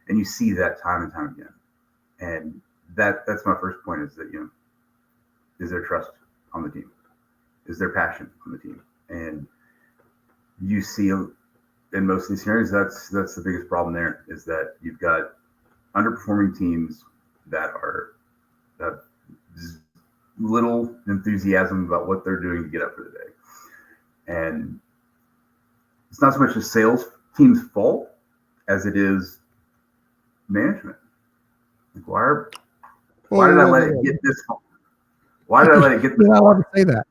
And you see that time and time again. And that's my first point is that, is there trust on the team? is their passion on the team. And you see in most of these scenarios, that's the biggest problem there, is that you've got underperforming teams that have little enthusiasm about what they're doing to get up for the day. And it's not so much the sales team's fault as it is management. Like, why did I let it get this far? Why did I let it get this You're not allowed far? to say that.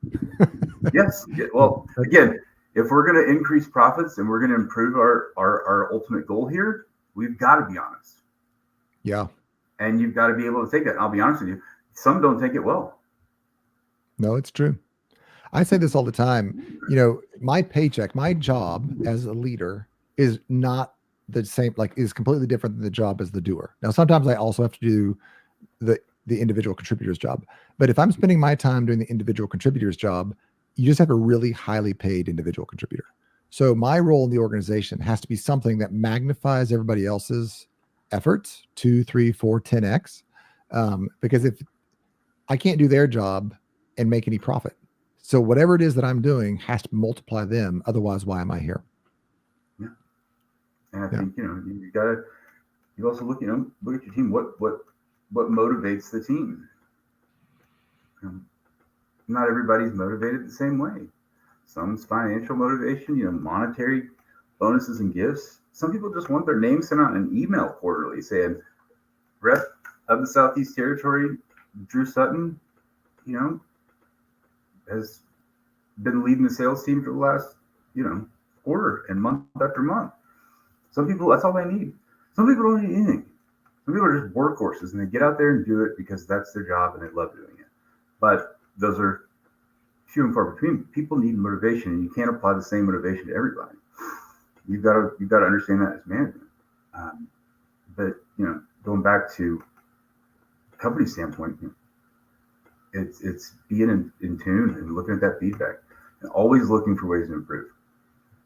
Yes. Well, again, if we're going to increase profits and we're going to improve our ultimate goal here, we've got to be honest. Yeah. And you've got to be able to take that. And I'll be honest with you, some don't take it well. No, it's true. I say this all the time. You know, my paycheck, my job as a leader is not the same, like is completely different than the job as the doer. Now, sometimes I also have to do the individual contributor's job. But if I'm spending my time doing the individual contributor's job, you just have a really highly paid individual contributor. So my role in the organization has to be something that magnifies everybody else's efforts 2, 3, 4, 10x. Because if I can't do their job and make any profit, so whatever it is that I'm doing has to multiply them. Otherwise, why am I here? Yeah. And I think, you also look at your team. What motivates the team? Not everybody's motivated the same way. Some's financial motivation, monetary bonuses and gifts. Some people just want their name sent out in an email quarterly saying, rep of the Southeast Territory, Drew Sutton, has been leading the sales team for the last, quarter and month after month. Some people, that's all they need. Some people don't need anything. Some people are just workhorses and they get out there and do it because that's their job and they love doing it. But those are few and far between. People need motivation, and you can't apply the same motivation to everybody. You've got to understand that as management. But going back to company standpoint, it's being in tune and looking at that feedback and always looking for ways to improve.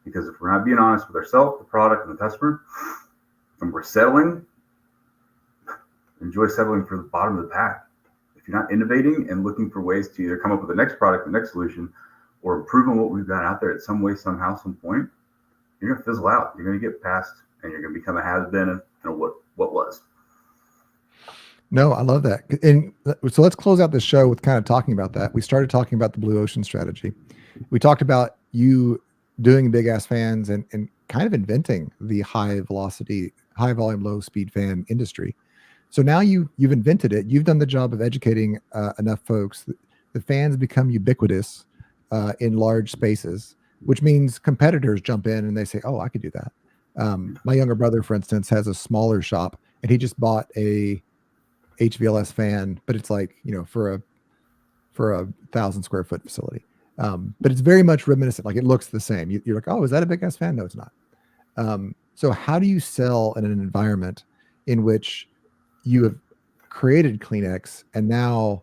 Because if we're not being honest with ourselves, the product, and the customer, and we're settling, enjoy settling for the bottom of the pack. If you're not innovating and looking for ways to either come up with the next product, the next solution, or improve on what we've got out there at some way, somehow, some point, you're going to fizzle out. You're going to get past, and you're going to become a has-been and what was. No, I love that. And so let's close out the show with kind of talking about that. We started talking about the blue ocean strategy. We talked about you doing big ass fans and kind of inventing the high velocity, high volume, low speed fan industry. So now you've invented it. You've done the job of educating enough folks. The fans become ubiquitous in large spaces, which means competitors jump in and they say, "Oh, I could do that." My younger brother, for instance, has a smaller shop, and he just bought a HVLS fan, but it's like for a 1,000 square foot facility. But it's very much reminiscent. Like it looks the same. You're like, "Oh, is that a big ass fan?" No, it's not. So how do you sell in an environment in which you have created Kleenex and now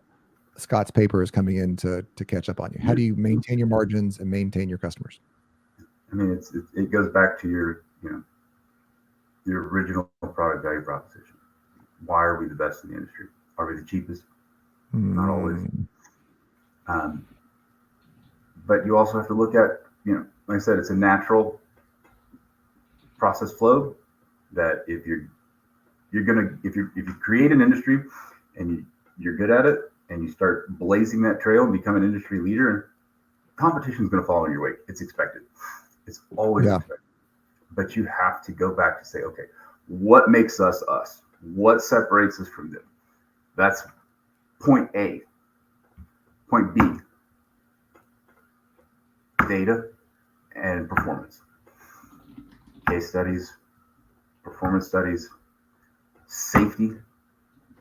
Scott's paper is coming in to catch up on you? How do you maintain your margins and maintain your customers? I mean, it goes back to your original product value proposition. Why are we the best in the industry? Are we the cheapest? Not always. But you also have to look at, like I said, it's a natural process flow that if you create an industry and you're good at it and you start blazing that trail and become an industry leader, competition is going to follow in your wake. It's expected. It's always expected. But you have to go back to say, okay, what makes us us? What separates us from them? That's point A. Point B, data and performance. Case studies, performance studies, safety.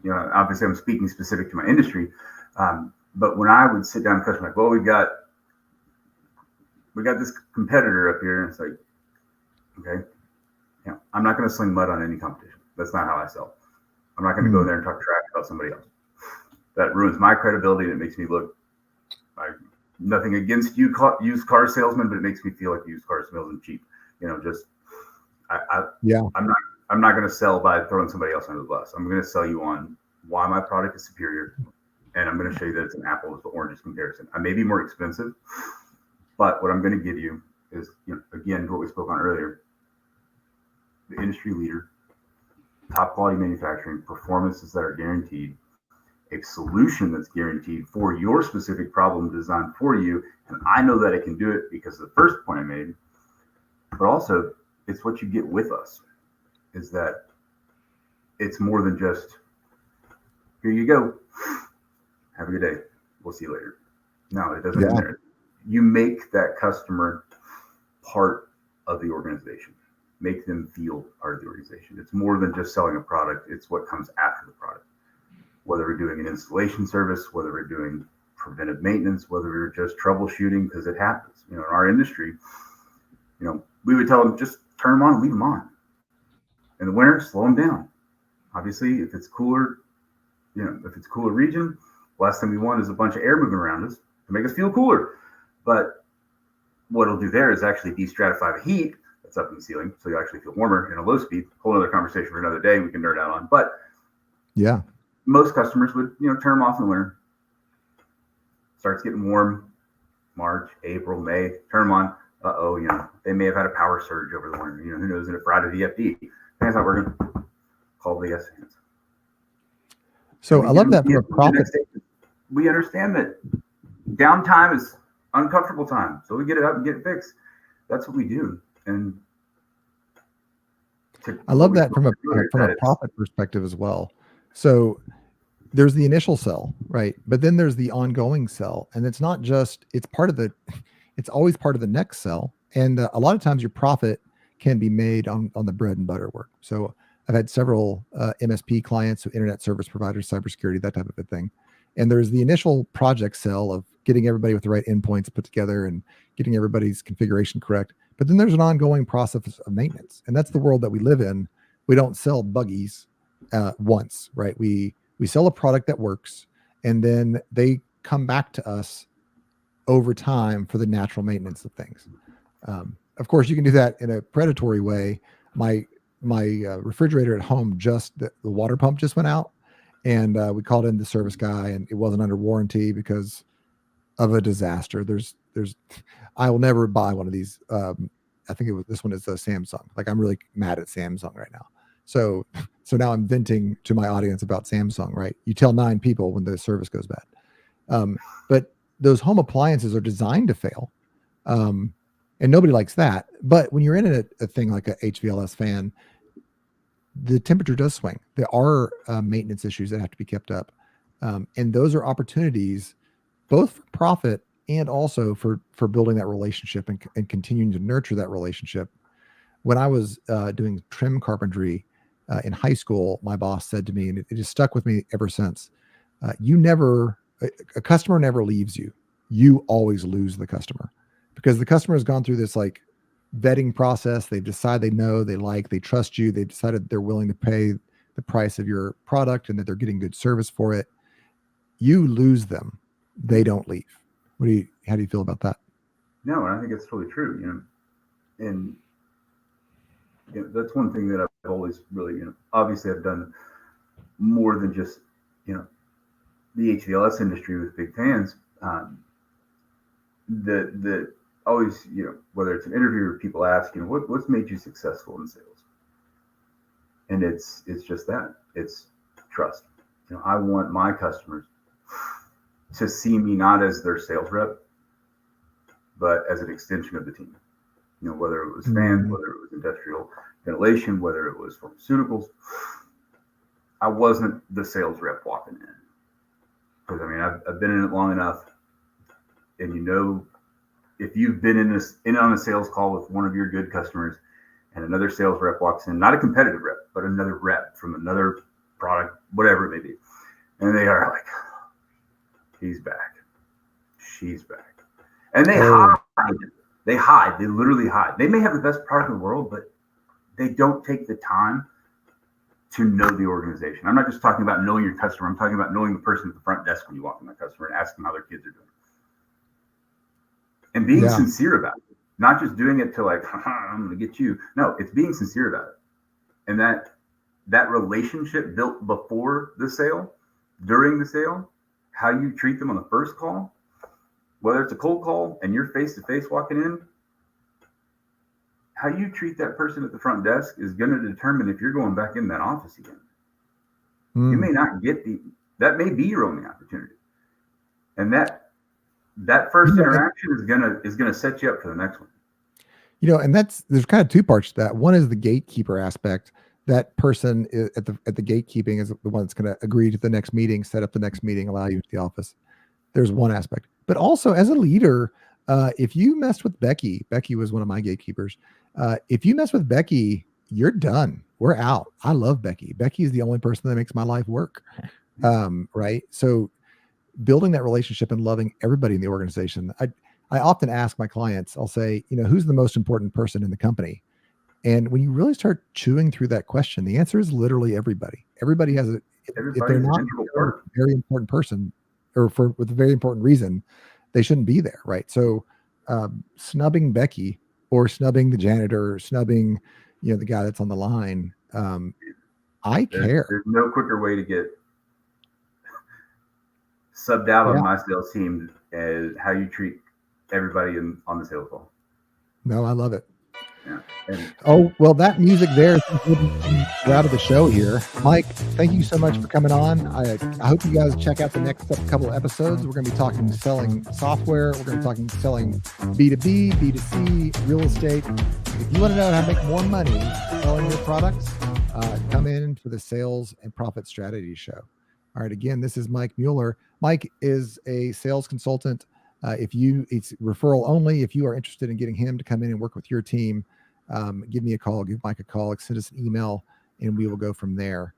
Obviously I'm speaking specific to my industry, but when I would sit down with customers, like, well, we got this competitor up here, and it's like, okay, I'm not going to sling mud on any competition. That's not how I sell. I'm not going to go there and talk trash about somebody else. That ruins my credibility, and it makes me look like nothing against you used car salesmen, but it makes me feel like used car salesmen cheap. I'm not going to sell by throwing somebody else under the bus. I'm going to sell you on why my product is superior, And I'm going to show you that it's an apples to oranges comparison. I may be more expensive, but what I'm going to give you is, again, what we spoke on earlier, the industry leader, top quality manufacturing, performances that are guaranteed, a solution that's guaranteed for your specific problem designed for you. And I know that I can do it because of the first point I made, but also it's what you get with us, is that it's more than just, here you go, have a good day, we'll see you later. No, it doesn't end there. You make that customer part of the organization, make them feel part of the organization. It's more than just selling a product. It's what comes after the product, whether we're doing an installation service, whether we're doing preventive maintenance, whether we're just troubleshooting, because it happens. In our industry, we would tell them, just turn them on and leave them on. In the winter, slow them down. Obviously, if it's cooler, if it's cooler region, last thing we want is a bunch of air moving around us to make us feel cooler. But what it'll do there is actually de-stratify the heat that's up in the ceiling, so you actually feel warmer in a low speed. Whole other conversation for another day we can nerd out on. But yeah, most customers would turn them off in the winter. Starts getting warm, March, April, May, turn them on. They may have had a power surge over the winter. Who knows? And it fried a VFD. Fans not working. Call the fans. So I love that from a profit. We understand that downtime is uncomfortable time, so we get it up and get it fixed. That's what we do. And I love that from a profit perspective as well. So there's the initial sell, right? But then there's the ongoing sell, and it's not just, it's always part of the next sell. And a lot of times your profit can be made on the bread and butter work. So I've had several MSP clients, so internet service providers, cybersecurity, that type of a thing. And there's the initial project sell of getting everybody with the right endpoints put together and getting everybody's configuration correct. But then there's an ongoing process of maintenance. And that's the world that we live in. We don't sell buggies once, right? We sell a product that works, and then they come back to us over time for the natural maintenance of things. Of course, you can do that in a predatory way. My refrigerator at home, the water pump just went out, and we called in the service guy, and it wasn't under warranty because of a disaster. I will never buy one of these. I think this one is a Samsung. Like, I'm really mad at Samsung right now. So now I'm venting to my audience about Samsung, right? You tell 9 people when the service goes bad. But those home appliances are designed to fail. And nobody likes that. But when you're in a thing like a HVLS fan, the temperature does swing. There are maintenance issues that have to be kept up. And those are opportunities both for profit and also for building that relationship and continuing to nurture that relationship. When I was doing trim carpentry in high school, my boss said to me, and it just stuck with me ever since, a customer never leaves you. You always lose the customer, because the customer has gone through this like vetting process. They've decided they trust you. They've decided they're willing to pay the price of your product and that they're getting good service for it. You lose them. They don't leave. How do you feel about that? No, I think it's totally true. And that's one thing that I've always really, obviously I've done more than just, the HVLS industry with big fans. That always, whether it's an interview or people ask, what's made you successful in sales? And it's just that. It's trust. I want my customers to see me not as their sales rep, but as an extension of the team. Whether it was fans, whether it was industrial ventilation, whether it was pharmaceuticals. I wasn't the sales rep walking in. Because I've been in it long enough, and if you've been in on a sales call with one of your good customers, and another sales rep walks in, not a competitive rep, but another rep from another product, whatever it may be, and they are like, he's back, she's back, and they hide. They literally hide. They may have the best product in the world, but they don't take the time to know the organization. I'm not just talking about knowing your customer. I'm talking about knowing the person at the front desk when you walk in that customer and ask them how their kids are doing. And being sincere about it, not just doing it to like, I'm going to get you. No, it's being sincere about it. And that relationship built before the sale, during the sale, how you treat them on the first call, whether it's a cold call and you're face to face walking in, how you treat that person at the front desk is going to determine if you're going back in that office again. You may not get that may be your only opportunity. And that first interaction is gonna set you up for the next one. And there's kind of two parts to that. One is the gatekeeper aspect. That person at the gatekeeping is the one that's going to agree to the next meeting, set up the next meeting, allow you into the office. There's one aspect. But also as a leader, if you messed with Becky was one of my gatekeepers. If you mess with Becky, you're done. We're out. I love Becky. Becky is the only person that makes my life work. Right. So building that relationship and loving everybody in the organization. I often ask my clients, I'll say, who's the most important person in the company? And when you really start chewing through that question, the answer is literally everybody. Everybody has if they're not a very important person or with a very important reason, they shouldn't be there. Right. So snubbing Becky or snubbing the janitor or snubbing, the guy that's on the line. I care. There's no quicker way to get subbed out on my sales team as how you treat everybody on the sales call. No, I love it. Yeah. Well, that music there, we're out of the show here. Mike, thank you so much for coming on. I hope you guys check out the next couple of episodes. We're going to be talking selling software. We're going to be talking selling B2B, B2C, real estate. If you want to know how to make more money selling your products, come in for the Sales and Profit Strategy Show. All right, again, this is Mike Muller. Mike is a sales consultant. It's referral only. If you are interested in getting him to come in and work with your team, give me a call, give Mike a call, send us an email, and we will go from there.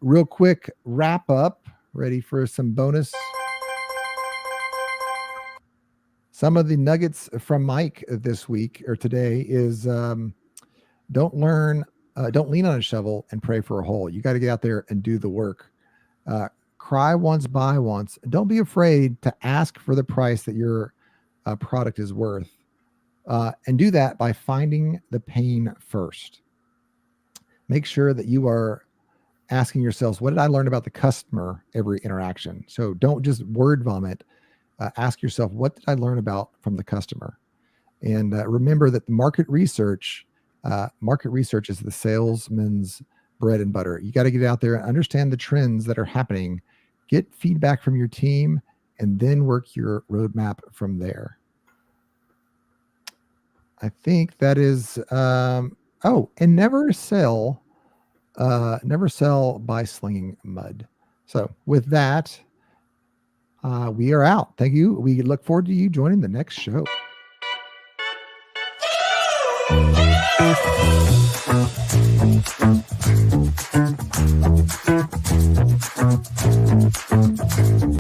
Real quick wrap up. Ready for some bonus? Some of the nuggets from Mike this week or today is don't lean on a shovel and pray for a hole. You got to get out there and do the work. Cry once, buy once. Don't be afraid to ask for the price that your product is worth. And do that by finding the pain first. Make sure that you are asking yourselves, what did I learn about the customer every interaction? So don't just word vomit. Ask yourself, what did I learn from the customer? And remember that the market research is the salesman's bread and butter. You got to get out there and understand the trends that are happening, get feedback from your team, and then work your roadmap from there. I think that is, and never sell by slinging mud. So with that, we are out. Thank you. We look forward to you joining the next show.